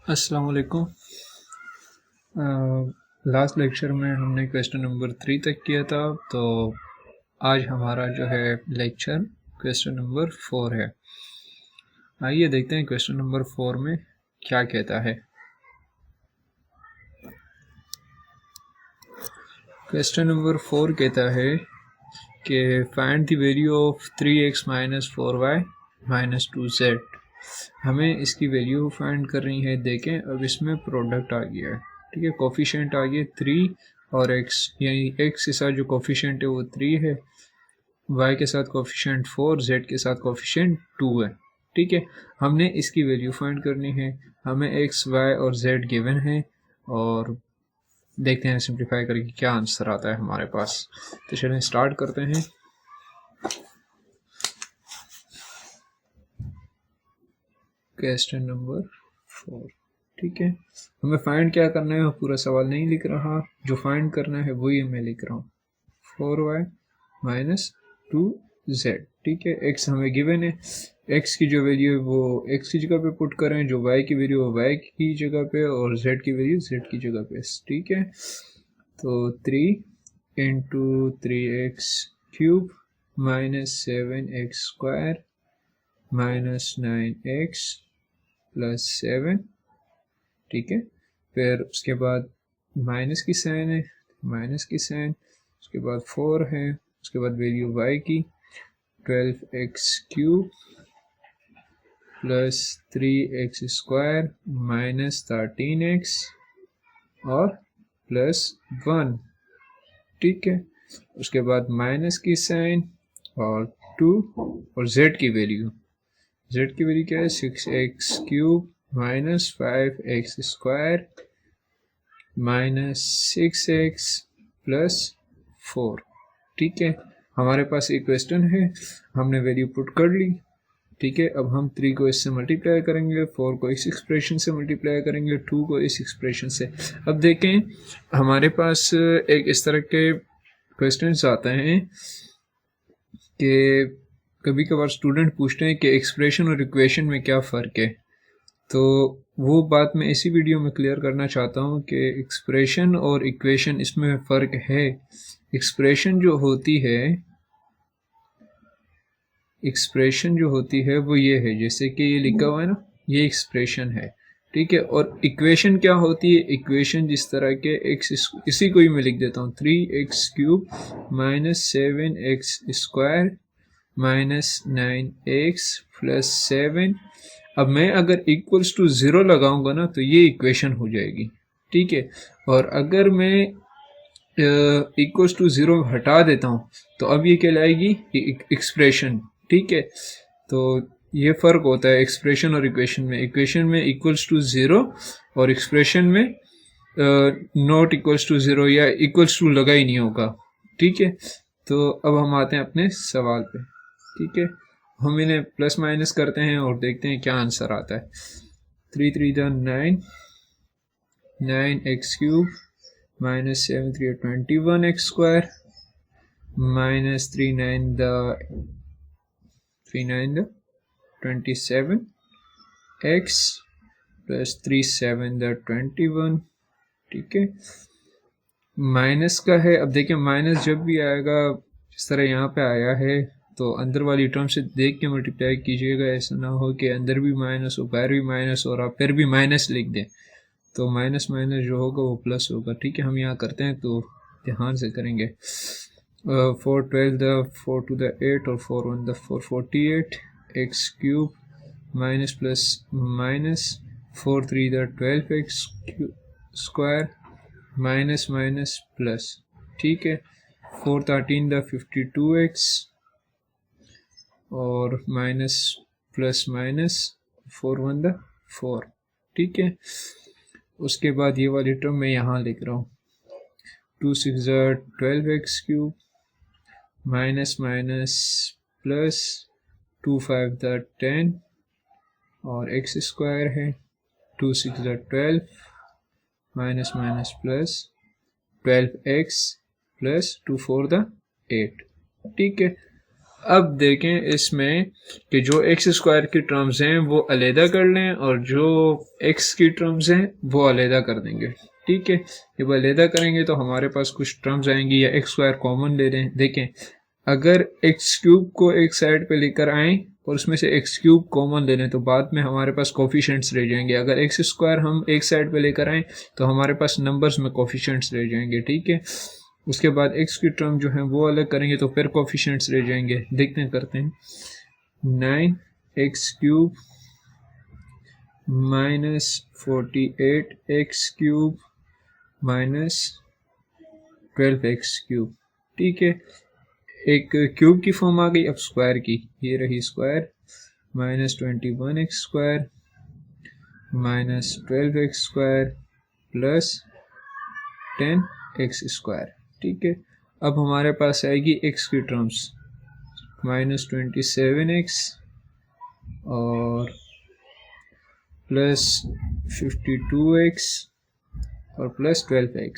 अस्सलाम वालेकुम। Last lecture में हमने क्वेश्चन नंबर 3 तक किया था, तो आज हमारा जो है लेक्चर क्वेश्चन नंबर 4 है। आइए देखते हैं क्वेश्चन नंबर 4 में क्या कहता है। क्वेश्चन नंबर 4 कहता है कि find the value of 3x minus 4y minus 2z। हमें इसकी वैल्यू फाइंड करनी है। देखें, अब इसमें प्रोडक्ट आ गया है, ठीक है, कोफिशिएंट आ गया 3 और x, यानी x के साथ जो कोफिशिएंट है वो 3 है, y के साथ कोफिशिएंट 4, z के साथ कोफिशिएंट 2 है। ठीक है, हमने इसकी वैल्यू फाइंड करनी है। हमें x, y और z गिवन है और देखते हैं सिंप्लीफाई करके क्या आंसर आता है हमारे पास। तो चलिए स्टार्ट करते हैं। क्वेश्चन नंबर 4, ठीक है, हमें फाइंड क्या करना है, पूरा सवाल नहीं लिख रहा, जो फाइंड करना है वही मैं लिख रहा हूँ। 4y माइनस 2z, ठीक है, x हमें गिवन है, x की जो वैल्यू है वो x की जगह पे पुट करें, जो y की वैल्यू है y की जगह पे और z की वैल्यू z की जगह पे, ठीक है। तो 3 into 3x cube minus 7x square minus 9x plus 7, ठीक है। फिर उसके बाद माइनस की साइन है, माइनस की साइन, उसके बाद 4 है, उसके बाद वैल्यू y की 12x cube plus 3x square minus 13x और प्लस 1, ठीक है। उसके बाद माइनस की साइन और 2 और z की वैल्यू क्या है 6x cube minus 5x square minus 6x plus 4, ठीक है। हमारे पास एक क्वेश्चन है, हमने वैल्यू पुट कर ली, ठीक है। अब हम 3 को इससे मल्टीप्लाई करेंगे, 4 को इस एक्सप्रेशन से मल्टीप्लाई करेंगे, 2 को इस एक्सप्रेशन से। अब देखें, हमारे पास एक इस तरह के क्वेश्चंस आते हैं कि कभी कभार स्टूडेंट पूछते हैं कि एक्सप्रेशन और इक्वेशन में क्या फ़र्क है। तो वो बात मैं इसी वीडियो में क्लियर करना चाहता हूँ कि एक्सप्रेशन और इक्वेशन इसमें फ़र्क है। एक्सप्रेशन जो होती है वो ये है, जैसे कि ये लिखा हुआ है ना, ये एक्सप्रेशन है, ठीक है। और इक्वेशन क्या होती है, इक्वेशन जिस तरह के एक्स, इसी को ही मैं लिख देता हूँ 3x cube minus 7x square minus 9x plus 7। अब मैं अगर इक्वल्स टू 0 लगाऊंगा ना तो ये इक्वेशन हो जाएगी, ठीक है। और अगर मैं इक्वल्स टू 0 हटा देता हूँ तो अब ये कहलाएगी एक्सप्रेशन, ठीक है। तो ये फ़र्क होता है एक्सप्रेशन और इक्वेशन में। इक्वेशन में इक्वल्स टू 0 और एक्सप्रेशन में नॉट इक्वल्स टू 0 या इक्वल्स टू लगा ही नहीं होगा, ठीक है। तो अब हम आते हैं अपने सवाल पे, ठीक है। हम इन्हें प्लस माइनस करते हैं और देखते हैं क्या आंसर आता है। 3 3 9, 9x cube minus 7 3 21x square minus 3 9 27x plus 3 7 21, ठीक है। माइनस का है, अब देखिए माइनस जब भी आएगा इस तरह यहाँ पे आया है तो अंदर वाली टर्म से देख के मल्टीप्लाई कीजिएगा, ऐसा ना हो कि अंदर भी माइनस हो, बाहर भी माइनस हो और आप फिर भी माइनस लिख दें, तो माइनस माइनस जो होगा वो प्लस होगा, ठीक है। हम यहाँ करते हैं तो ध्यान से करेंगे। 4 12 द 4 टू द 8 और 4 1 the 4 48 x cube minus plus minus 4 3 the 12 x square minus minus plus, ठीक है। 4 13 द 52x और माइनस प्लस माइनस 4 1 द 4, ठीक है। उसके बाद ये वाली टर्म मैं यहाँ लिख रहा हूँ 2 6 12x cube minus minus plus 2 5 10 और x स्क्वायर है 2 6 12 minus minus plus 12x plus 2 4 8, ठीक है। अब देखें इसमें कि जो एक्स स्क्वायर की टर्म्स हैं वो अलहदा कर लें और जो एक्स की टर्म्स हैं वो अलहदा कर देंगे। ठीक है, जब अलहदा करेंगे तो हमारे पास कुछ टर्म्स आएंगी, या एक्स स्क्वायर कॉमन ले लें। देखें, अगर एक्स क्यूब को एक साइड पे लेकर आएँ और उसमें से एक्स क्यूब कॉमन ले लें तो बाद में हमारे पास कोफिशिएंट्स रह जाएंगे। अगर एक्स स्क्वायर हम एक साइड पे लेकर आएँ तो हमारे पास नंबर्स में कोफिशिएंट्स रह जाएंगे। ठीक है, उसके बाद एक्स की टर्म जो है वो अलग करेंगे तो फिर कोफिशिएंट्स रह जाएंगे। देखते हैं, करते हैं। 9x³ minus 48x³ minus 12x³। ठीक है, एक क्यूब की फॉर्म आ गई, अब स्क्वायर की, ये रही square, minus 21x² minus 12x² plus 10x²। ठीक है, अब हमारे पास आएगी x की टर्म्स, माइनस 27x और प्लस 52x और प्लस 12x।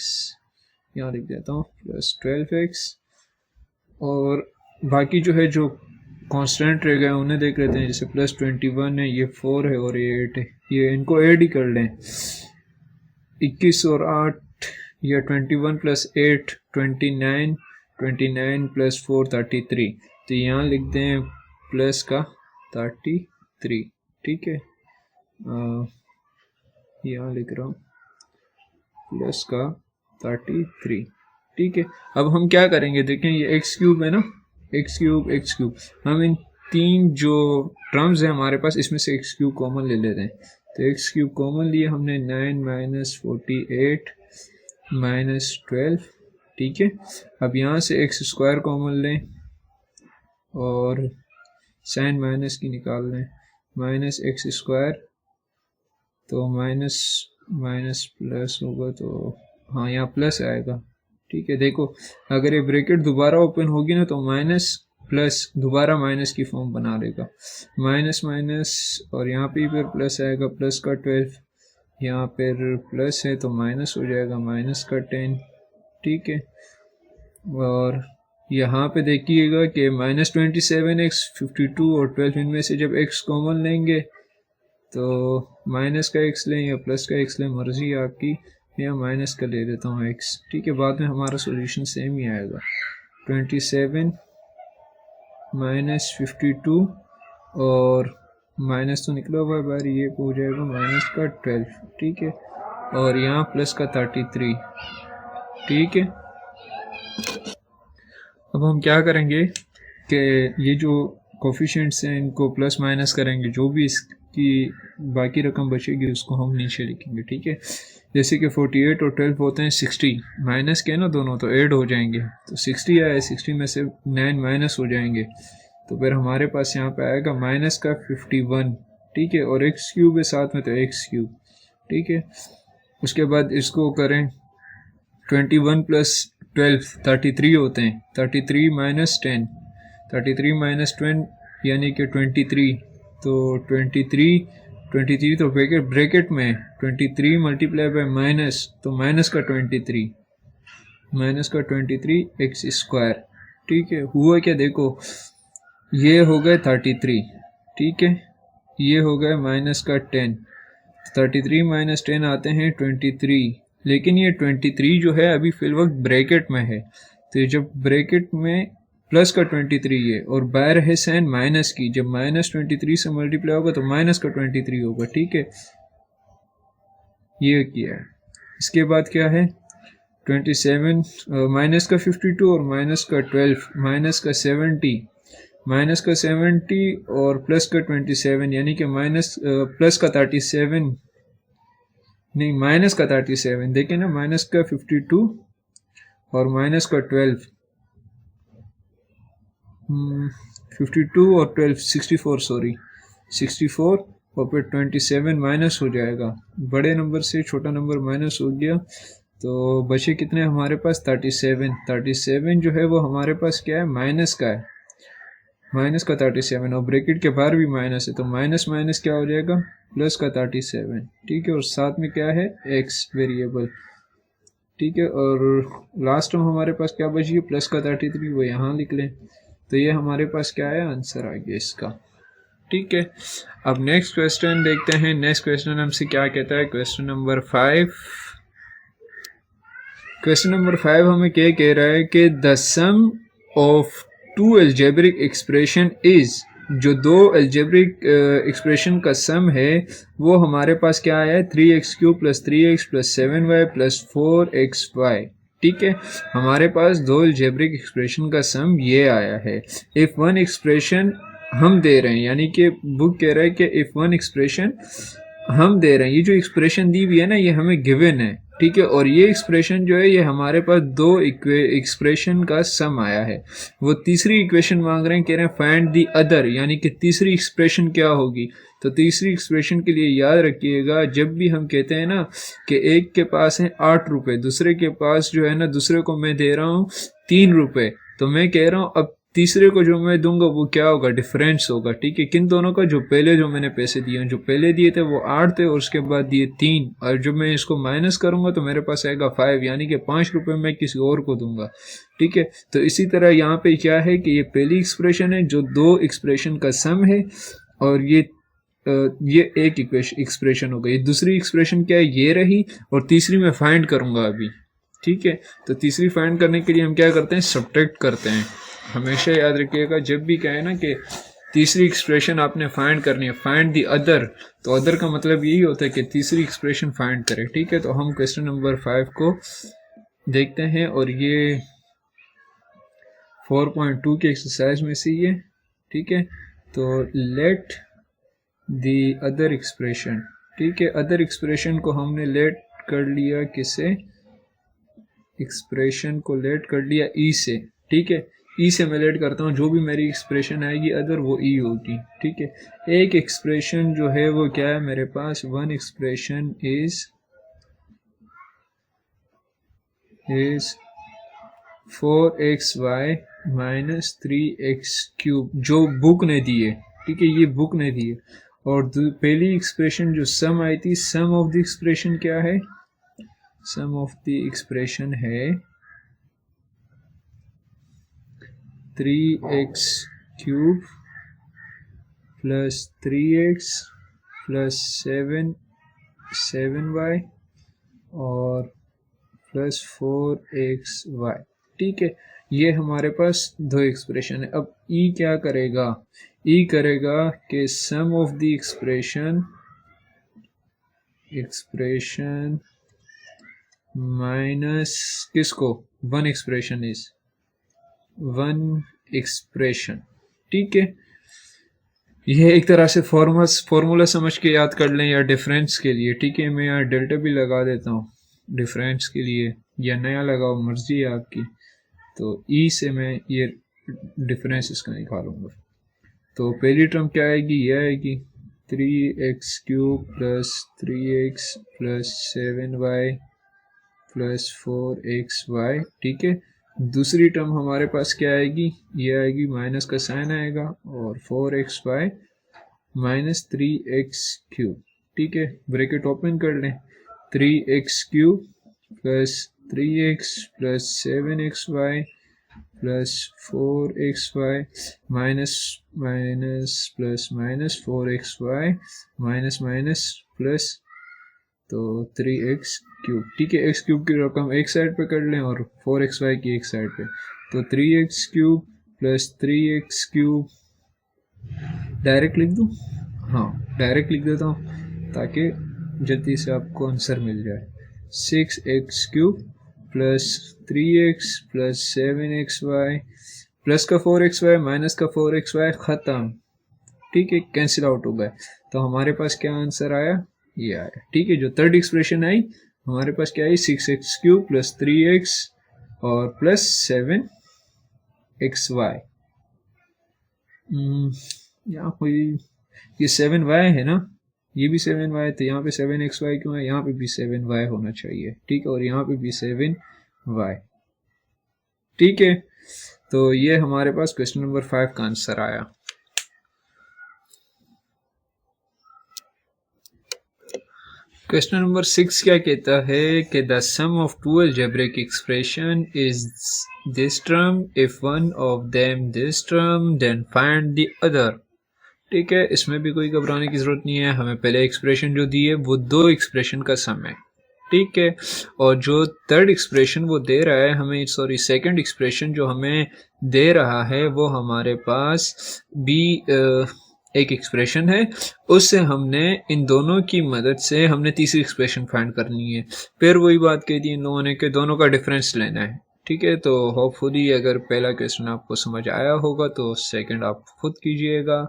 यहाँ लिख देता हूँ प्लस 12x, और बाकी जो है जो कांस्टेंट रह गए उन्हें देख लेते हैं। जैसे प्लस 21 है, ये 4 है और ये 8 है, ये इनको ऐड ही कर लें। 21 और 8 या 21 प्लस 8 29, 29 प्लस 4 33। तो यहाँ लिख दें प्लस का 33। ठीक है, यहाँ लिख रहा हूँ प्लस का 33। ठीक है, अब हम क्या करेंगे, देखें ये x³ है ना, x³ हम इन तीन जो टर्म्स हैं हमारे पास इसमें से x³ कॉमन ले लेते हैं। तो x³ कॉमन लिए हमने, 9 माइनस 48 माइनस 12। ठीक है, अब यहाँ से x² कॉमन लें और साइन माइनस की निकाल लें, माइनस x², तो माइनस माइनस प्लस होगा, तो हाँ यहाँ प्लस आएगा। ठीक है, देखो अगर ये ब्रैकेट दोबारा ओपन होगी ना तो माइनस प्लस दोबारा माइनस की फॉर्म बना लेगा, माइनस माइनस, और यहाँ पे फिर प्लस आएगा, प्लस का 12, यहाँ पर प्लस है तो माइनस हो जाएगा, माइनस का 10। ठीक है, और यहाँ पे देखिएगा कि माइनस 27x 52 और 12, इनमें से जब x कॉमन लेंगे तो माइनस का x लें या प्लस का x लें, मर्जी है आपकी, या माइनस का ले लेता हूँ x। ठीक है, बाद में हमारा सॉल्यूशन सेम ही आएगा, 27 माइनस 52 और माइनस तो निकला हुआ है बाहर, ये हो जाएगा माइनस का 12। ठीक है, और यहाँ प्लस का 33। ठीक है, अब हम क्या करेंगे कि ये जो कोफिशिएंट्स हैं इनको प्लस माइनस करेंगे, जो भी इसकी बाकी रकम बचेगी उसको हम नीचे लिखेंगे। ठीक है, जैसे कि 48 और 12 होते हैं 60, माइनस के ना दोनों तो ऐड हो जाएंगे, तो 60 आया, 60 में से 9 माइनस हो जाएंगे, तो फिर हमारे पास यहाँ पे आएगा माइनस का 51। ठीक है, और x³ है साथ में तो x³। ठीक है, उसके बाद इसको करें, 21 प्लस 12 33 होते हैं, 33 माइनस 10, 33 माइनस 10 यानी कि 23, तो 23 तो ब्रैकेट में 23 मल्टीप्लाई बाय माइनस, तो माइनस का 23, माइनस का 23 x²। ठीक है, हुआ क्या, देखो ये हो गए 33। ठीक है, ये हो गए माइनस का 10, 33 माइनस 10 आते हैं 23, लेकिन ये 23 जो है अभी फिल वक्त ब्रैकेट में है, तो ये जब ब्रैकेट में प्लस का 23 है और बाहर है साइन माइनस की, जब माइनस 23 से मल्टीप्लाई होगा तो माइनस का 23 होगा। ठीक है, ये किया है। इसके बाद क्या है, 27 माइनस का 52 और माइनस का 12, माइनस का 70, माइनस का 70 और प्लस का 27, यानी कि माइनस प्लस का 37 नहीं, माइनस का 37, देखें ना, माइनस का 52 और माइनस का 12, 52 और 12 64, सॉरी 64, और फिर 27 माइनस हो जाएगा, बड़े नंबर से छोटा नंबर माइनस हो गया, तो बचे कितने हमारे पास, 37। 37 जो है वो हमारे पास क्या है, माइनस का है, माइनस का 37, और ब्रैकेट के बाहर भी माइनस है, तो माइनस माइनस क्या हो जाएगा, प्लस का 37। ठीक है, और साथ में क्या है, एक्स वेरिएबल। ठीक है, और लास्ट में हमारे पास क्या बची है, प्लस का 33, वो यहाँ लिख लें, तो ये हमारे पास क्या है, आंसर आ गया इसका। ठीक है, अब नेक्स्ट क्वेश्चन देखते हैं। नेक्स्ट क्वेश्चन हमसे क्या कहता है, क्वेश्चन नंबर 5। क्वेश्चन नंबर 5 हमें क्या कह रहा है कि the sum of two algebraic expression is, जो दो एल्जेब्रिक एक्सप्रेशन का सम है वो हमारे पास क्या आया है, 3x³ + 3x + 7y + 4xy। ठीक है, हमारे पास दो एल्जेब्रिक एक्सप्रेशन का सम ये आया है। इफ वन एक्सप्रेशन हम दे रहे हैं, यानी कि बुक कह रहा है कि इफ वन एक्सप्रेशन हम दे रहे हैं, ये जो एक्सप्रेशन दी हुई है ना ये हमें गिवन है। ठीक है, और ये एक्सप्रेशन जो है ये हमारे पास दो एक्सप्रेशन का सम आया है। वो तीसरी इक्वेशन मांग रहे हैं, कह रहे हैं फाइंड द अदर, यानी कि तीसरी एक्सप्रेशन क्या होगी। तो तीसरी एक्सप्रेशन के लिए याद रखिएगा, जब भी हम कहते हैं ना कि एक के पास है 8 रुपए, दूसरे के पास जो है ना, दूसरे को मैं दे रहा हूँ 3 रुपए, तो मैं कह रहा हूँ अब तीसरे को जो मैं दूंगा वो क्या होगा, डिफरेंस होगा। ठीक है, किन दोनों का, जो पहले जो मैंने पैसे दिए, जो पहले दिए थे वो 8 थे और उसके बाद दिए 3, और जब मैं इसको माइनस करूंगा तो मेरे पास आएगा 5, यानी कि 5 रुपए मैं किसी और को दूंगा। ठीक है, तो इसी तरह यहाँ पे क्या है कि ये पहली एक्सप्रेशन है जो दो एक्सप्रेशन का सम है, और ये एक एक्सप्रेशन हो गई। दूसरी एक्सप्रेशन क्या है, ये रही, और तीसरी मैं फाइंड करूंगा अभी। ठीक है, तो तीसरी फाइंड करने के लिए हम क्या करते हैं, सब्ट्रैक्ट करते हैं। हमेशा याद रखिएगा जब भी कहे ना कि तीसरी एक्सप्रेशन आपने फाइंड करनी है, फाइंड द अदर, तो अदर का मतलब यही होता है कि तीसरी एक्सप्रेशन फाइंड करें। ठीक है, तो हम क्वेश्चन नंबर 5 को देखते हैं, और ये 4.2 की एक्सरसाइज में से ये। ठीक है, तो लेट द अदर एक्सप्रेशन, ठीक है, अदर एक्सप्रेशन को हमने लेट कर लिया किससे, एक्सप्रेशन को लेट कर लिया ई से। ठीक है, ई से मैं लेट करता हूँ, जो भी मेरी एक्सप्रेशन आएगी अदर वो ई होगी। ठीक है, एक एक्सप्रेशन जो है वो क्या है मेरे पास, one expression is 4xy - 3x³, जो बुक ने दिए। ठीक है, ये बुक ने दिए। और पहली एक्सप्रेशन जो सम आई थी, सम ऑफ द एक्सप्रेशन क्या है, सम ऑफ द एक्सप्रेशन है 3x³ + 3x + 7y और +4xy। ठीक है, ये हमारे पास दो एक्सप्रेशन है। अब ई क्या करेगा, ई करेगा कि सम ऑफ द एक्सप्रेशन माइनस किसको, one expression is one expression. ठीक है, यह एक तरह से फॉर्मूला समझ के याद कर लें, या डिफरेंस के लिए। ठीक है, मैं यहाँ डेल्टा भी लगा देता हूँ डिफरेंस के लिए, या नया लगाओ, मर्जी है आपकी। तो ई से मैं ये डिफरेंस इसका निकालूंगा। तो पहली टर्म क्या आएगी, ये आएगी 3x³ + 3x + 7y + 4xy। ठीक है, दूसरी टर्म हमारे पास क्या आएगी, ये आएगी, माइनस का साइन आएगा, और 4xy - 3x³। ठीक है, ब्रैकेट ओपन कर लें, 3x³ + 3x + 7xy + 4xy -+ तो 3x³। ठीक है, x³ की रकम एक साइड पे कर लें और 4xy की एक साइड पे। तो 3x³ + 3x³ डायरेक्ट लिख दूं, हाँ डायरेक्ट लिख देता हूँ ताकि जल्दी से आपको आंसर मिल जाए। 6x³ + 3x + 7xy प्लस का 4xy माइनस का 4xy खत्म। ठीक है, कैंसिल आउट हो गए, तो हमारे पास क्या आंसर आया, ये आया। ठीक है, जो थर्ड एक्सप्रेशन आई हमारे पास क्या आई, 6x³ + 3x और +7xy। यहाँ कोई ये 7y है ना, ये भी 7y, तो यहाँ पे 7xy क्यों है, यहाँ पे भी 7y होना चाहिए। ठीक है, और यहाँ पे भी 7y। ठीक है, तो ये हमारे पास क्वेश्चन नंबर 5 का आंसर आया। क्वेश्चन नंबर 6 क्या कहता है कि the sum of two algebraic expression is this term, if one of them this term then find the other. ठीक है, इसमें भी कोई घबराने की जरूरत नहीं है, हमें पहले एक्सप्रेशन जो दी है वो दो एक्सप्रेशन का सम है। ठीक है, और जो थर्ड एक्सप्रेशन वो दे रहा है हमें, सॉरी सेकंड एक्सप्रेशन जो हमें दे रहा है वो हमारे पास भी एक एक्सप्रेशन है, उससे हमने इन दोनों की मदद से हमने तीसरी एक्सप्रेशन फाइंड करनी है। फिर वही बात कही थी इन लोगों ने कि दोनों का डिफरेंस लेना है। ठीक है, तो होपफुली अगर पहला क्वेश्चन आपको समझ आया होगा तो सेकंड आप खुद कीजिएगा।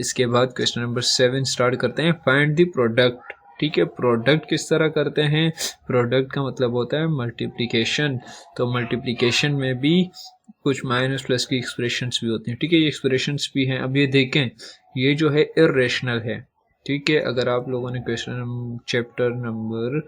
इसके बाद क्वेश्चन नंबर 7 स्टार्ट करते हैं, फाइंड द प्रोडक्ट। ठीक है, प्रोडक्ट किस तरह करते हैं, प्रोडक्ट का मतलब होता है मल्टीप्लिकेशन। तो मल्टीप्लिकेशन में भी कुछ माइनस प्लस की एक्सप्रेशंस भी होती हैं। ठीक है, ये एक्सप्रेशंस भी हैं। अब ये देखें, ये जो है इर्रेशनल है। ठीक है, अगर आप लोगों ने question chapter number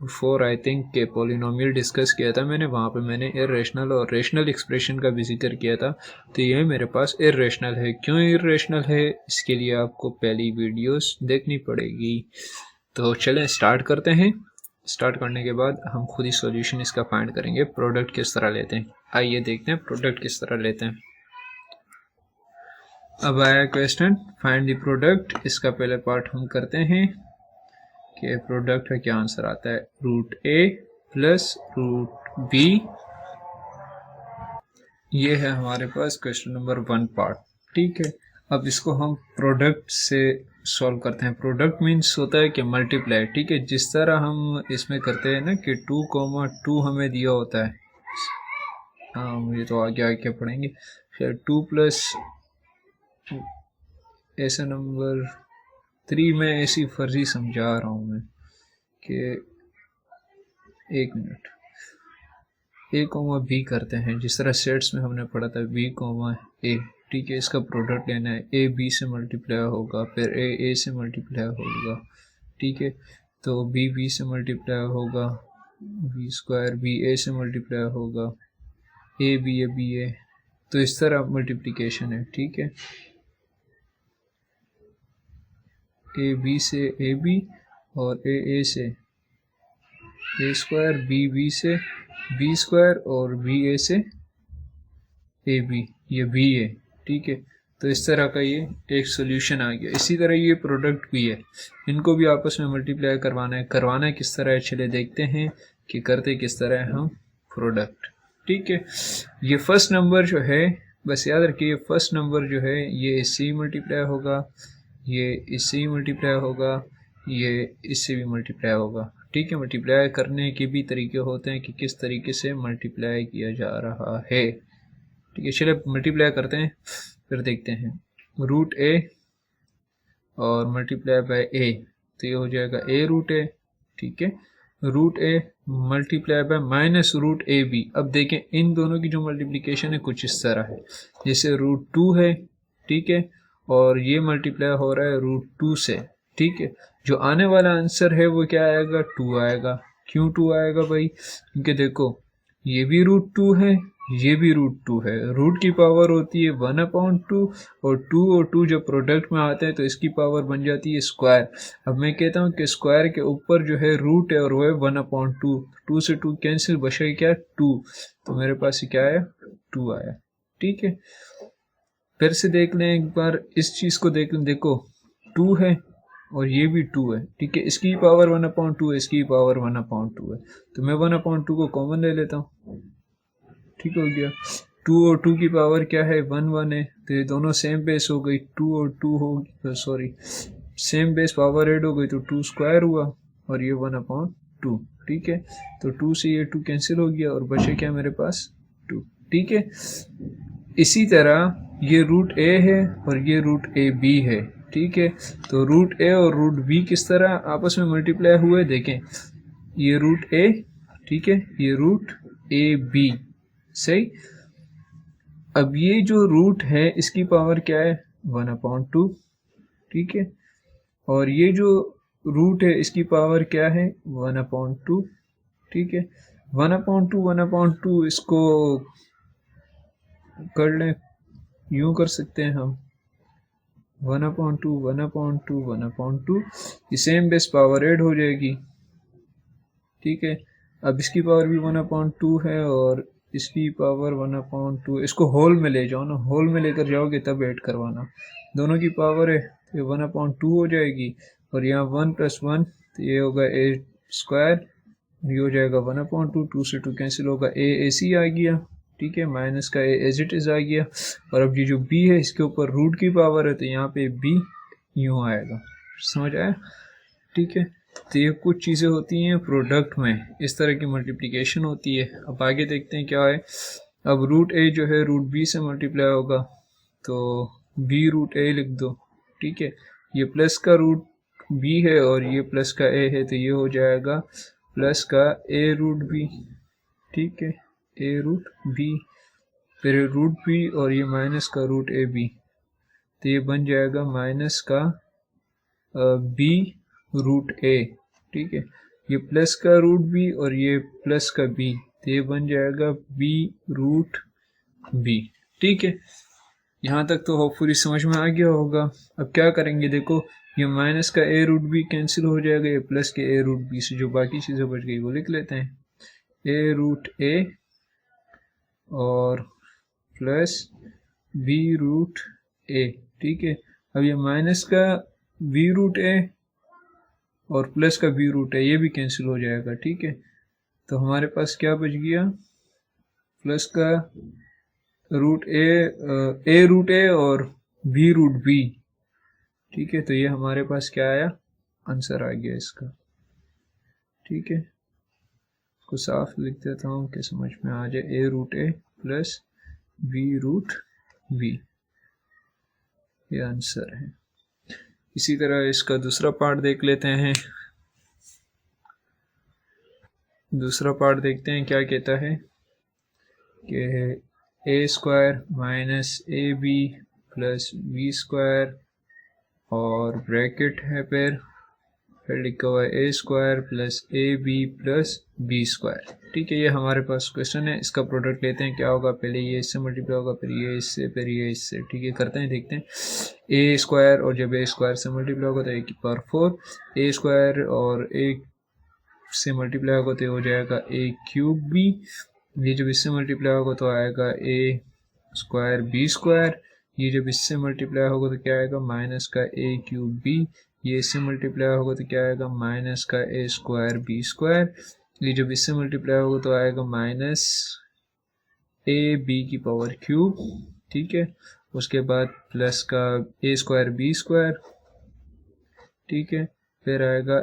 4 I think के पॉलिनोमियल डिस्कस किया था मैंने, वहाँ पे मैंने इर्रेशनल और रेशनल एक्सप्रेशन का भी जिक्र किया था। तो ये मेरे पास इर्रेशनल है। क्यों इर्रेशनल है, इसके लिए आपको पहली वीडियोस देखनी पड़ेगी। तो चलें स्टार्ट करते हैं। स्टार्ट करने के बाद हम खुद ही सॉल्यूशन इसका फाइंड करेंगे, प्रोडक्ट किस तरह लेते हैं। आइए देखते हैं प्रोडक्ट किस तरह लेते हैं। अब आया क्वेश्चन फाइंड द प्रोडक्ट। इसका पहले पार्ट हम करते हैं कि प्रोडक्ट का क्या आंसर आता है, रूट ए प्लस रूट बी। ये है हमारे पास क्वेश्चन नंबर 1 पार्ट। ठीक है, अब इसको हम प्रोडक्ट से सॉल्व करते हैं। प्रोडक्ट मीन्स होता है कि मल्टीप्लाई। ठीक है, जिस तरह हम इसमें करते हैं ना कि 2, 2 हमें दिया होता है, हाँ मुझे तो आगे आगे पढ़ेंगे। फिर 2 प्लस ऐसा नंबर 3 में ऐसी फर्जी समझा रहा हूँ मैं कि 1 मिनट, ए कोमा बी करते हैं जिस तरह सेट्स में हमने पढ़ा था बी कोमा ए। ठीक है, इसका प्रोडक्ट लेना है, ए बी से मल्टीप्लाई होगा, फिर ए से मल्टीप्लाई होगा। ठीक है, तो बी बी से मल्टीप्लाई होगा, बी स्क्वायर बी ए से मल्टीप्लाई होगा, ए बी ए। तो इस तरह मल्टीप्लिकेशन है। ठीक है, ए बी से ए बी और ए से ए स्क्वायर, बी बी से बी स्क्वायर और बी ए से ए बी, ये बी है। ठीक है, तो इस तरह का ये एक सोल्यूशन आ गया। इसी तरह ये प्रोडक्ट भी है, इनको भी आपस में मल्टीप्लाई करवाना है। करवाना किस तरह है, चले देखते हैं कि करते किस तरह है हम प्रोडक्ट। ठीक है, ये फर्स्ट नंबर जो है, बस याद रखिए फर्स्ट नंबर जो है ये इससे ही मल्टीप्लाई होगा, ये इससे ही मल्टीप्लाई होगा, ये इससे भी मल्टीप्लाई होगा। ठीक है, मल्टीप्लाई करने के भी तरीके होते हैं कि किस तरीके से मल्टीप्लाई किया जा रहा है। ठीक है, चलिए मल्टीप्लाई करते हैं फिर देखते हैं। रूट ए और मल्टीप्लाई बाय ए, तो ये हो जाएगा ए रूट ए। ठीक है, root a multiply by minus root a b. अब देखें इन दोनों की जो मल्टीप्लिकेशन है कुछ इस तरह है, जैसे रूट 2 है। ठीक है, और ये मल्टीप्लाई हो रहा है रूट 2 से। ठीक है, जो आने वाला आंसर है वो क्या आएगा, 2 आएगा। क्यों 2 आएगा भाई, क्योंकि देखो ये भी रूट 2 है, ये भी रूट 2 है। रूट की पावर होती है 1/2 और 2 जब प्रोडक्ट में आते हैं तो इसकी पावर बन जाती है स्क्वायर। अब मैं कहता हूँ कि स्क्वायर के ऊपर जो है रूट है और वो है 1/2। 2 से 2 कैंसिल, बचे क्या 2, तो मेरे पास क्या आया 2 आया। ठीक है, फिर से देख लें एक बार इस चीज़ को देख लें, देखो 2 है और ये भी 2 है। ठीक है, इसकी पावर 1/2 है, इसकी पावर 1/2 है, तो मैं 1/2 को कॉमन ले लेता हूँ। ठीक हो गया, 2 और 2 की पावर क्या है 1 है, तो ये दोनों सेम बेस हो गई, 2 और 2 हो sorry same base power add हो गई तो 2 स्क्वायर हुआ और ये 1/2। ठीक है, तो 2 से ये 2 कैंसिल हो गया और बचे क्या मेरे पास 2। ठीक है, इसी तरह ये रूट ए है और ये रूट ए बी है। ठीक है, तो रूट ए और रूट बी किस तरह आपस में मल्टीप्लाई हुए, देखें ये रूट ए, ठीक है, ये रूट ए बी, सही। अब ये जो रूट है इसकी पावर क्या है 1/2। ठीक है, और ये जो रूट है इसकी पावर क्या है 1/2। ठीक है, 1/2 इसको कर लें, यूं कर सकते हैं हम, 1/2 1/2 1/2, ये सेम बेस पावर ऐड हो जाएगी, ठीक है। अब इसकी पावर भी 1/2 है और इसकी पावर 1/2, इसको होल में ले जाओ ना, होल में लेकर जाओगे तब ऐड करवाना, दोनों की पावर है तो ये 1/2 हो जाएगी, और यहाँ 1 + 1 तो ये होगा a², ये हो जाएगा 1/2, 2 से 2 कैंसिल होगा, ac आ गया, ठीक है, माइनस का a एज इट इज आ गया, और अब ये जो b है इसके ऊपर रूट की पावर है तो यहाँ पे b यूँ आएगा, समझ आया, ठीक है। तो ये कुछ चीज़ें होती हैं प्रोडक्ट में, इस तरह की मल्टीप्लिकेशन होती है। अब आगे देखते हैं क्या है। अब रूट a जो है रूट b से मल्टीप्लाई होगा तो b रूट a लिख दो, ठीक है। ये प्लस का रूट b है और ये प्लस का a है तो ये हो जाएगा प्लस का a रूट b, ठीक है, a रूट b, फिर रूट b और ये माइनस का रूट a b, तो ये बन जाएगा माइनस का b रूट a, ठीक है। ये प्लस का रूट b और ये प्लस का b, तो ये बन जाएगा b रूट b, ठीक है। यहाँ तक तो होपफुली समझ में आ गया होगा। अब क्या करेंगे, देखो ये माइनस का a रूट b कैंसिल हो जाएगा, ये प्लस के a रूट b से जो बाकी चीज़ें बच गई वो लिख लेते हैं, a रूट a और प्लस b रूट a, ठीक है। अब ये माइनस का b रूट a और प्लस का b रूट है ये भी कैंसिल हो जाएगा, ठीक है। तो हमारे पास क्या बच गया, प्लस का रूट a रूट a और b रूट b, ठीक है। तो ये हमारे पास क्या आया, आंसर आ गया इसका, ठीक है। इसको साफ लिख देता हूँ कि समझ में आ जाए, a root a plus b root b, ये आंसर है। इसी तरह इसका दूसरा पार्ट देख लेते हैं। दूसरा पार्ट देखते हैं क्या कहता है कि a² minus ab plus b² और ब्रैकेट है, फिर लिखा हुआ है a² plus ab plus b², ठीक है। ये हमारे पास क्वेश्चन है, इसका प्रोडक्ट लेते हैं, क्या होगा, पहले ये इससे मल्टीप्लाई होगा, फिर ये इससे, फिर ये इससे, ठीक है। करते हैं, देखते हैं। a² और जब a² से मल्टीप्लाई होगा तो a की पावर 4, a² और a से मल्टीप्लाई होगा तो हो जाएगा a³ b, ये जब इससे मल्टीप्लाई होगा तो आएगा a² b², ये जब इससे मल्टीप्लाई होगा तो क्या आएगा, माइनस का a³ b, ये इससे मल्टीप्लाई होगा तो क्या आएगा, माइनस का a² b², ये जब इससे मल्टीप्लाई होगा तो आएगा माइनस a b की पावर क्यूब, ठीक है। उसके बाद प्लस का a² b², ठीक है, फिर आएगा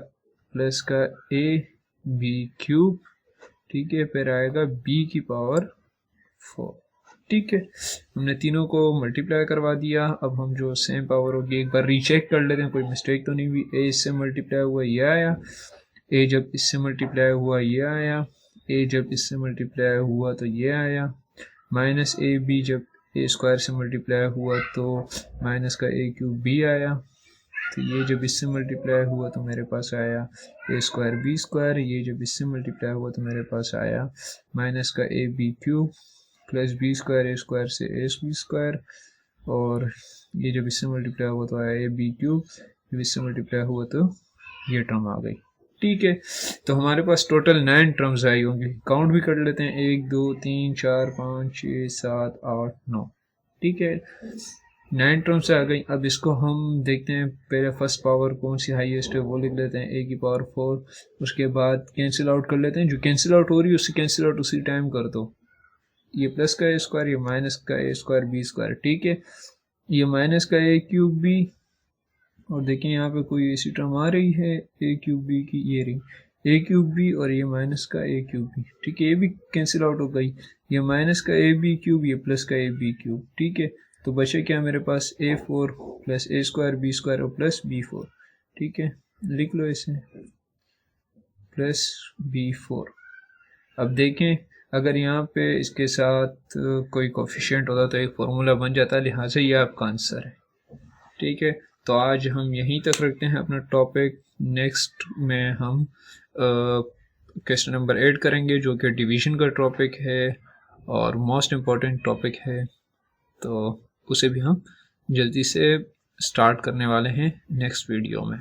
प्लस का a b³, ठीक है, फिर आएगा b की पावर 4, ठीक है। हमने तीनों को मल्टीप्लाई करवा दिया। अब हम जो सेम पावर होगी एक बार रीचेक कर लेते हैं, कोई मिस्टेक तो नहीं हुई। a इससे मल्टीप्लाई हुआ ये आया, a जब इससे मल्टीप्लाई हुआ ये आया, a जब इससे मल्टीप्लाई हुआ तो ये आया, माइनस ab जब a² से मल्टीप्लाई हुआ तो माइनस का a³ b आया, तो ये जब इससे मल्टीप्लाई हुआ तो मेरे पास आया a² b², ये जब इससे मल्टीप्लाई हुआ तो मेरे पास आया माइनस का ab³ प्लस b² a² से ab², और ये जब इससे मल्टीप्लाई हुआ तो आया ab³, जब इससे मल्टीप्लाई हुआ तो ये टर्म आ गई, ठीक है। तो हमारे पास टोटल 9 टर्म्स आई होंगी, काउंट भी कर लेते हैं, 1 2 3 4 5 6 7 8 9, ठीक है, 9 टर्म्स आ गई। अब इसको हम देखते हैं, पहले फर्स्ट पावर कौन सी हाईएस्ट है वो लिख लेते हैं, a की पावर 4, उसके बाद कैंसिल आउट कर लेते हैं, जो कैंसिल आउट हो रही है उससे कैंसिल आउट उसी टाइम कर दो, ये प्लस का a², ये माइनस का a² b², ठीक है। ये माइनस का a³ b, और देखें यहाँ पे कोई ऐसी टर्म आ रही है a³ b की, ये रही a³ b और ये माइनस का a³ b, ठीक है, ये भी कैंसिल आउट हो गई, ये माइनस का ab³ ये प्लस का ab³, ठीक है। तो बचे क्या मेरे पास a4 प्लस a² b² और प्लस b4, ठीक है, लिख लो इसे प्लस b4। अब देखें अगर यहाँ पे इसके साथ कोई कोफिशिएंट होता तो एक फार्मूला बन जाता, लिहाजा ये आपका आंसर है, ठीक है। तो आज हम यहीं तक रखते हैं अपना टॉपिक, नेक्स्ट में हम क्वेश्चन नंबर 8 करेंगे जो कि डिवीजन का टॉपिक है और मोस्ट इम्पॉर्टेंट टॉपिक है, तो उसे भी हम जल्दी से स्टार्ट करने वाले हैं नेक्स्ट वीडियो में।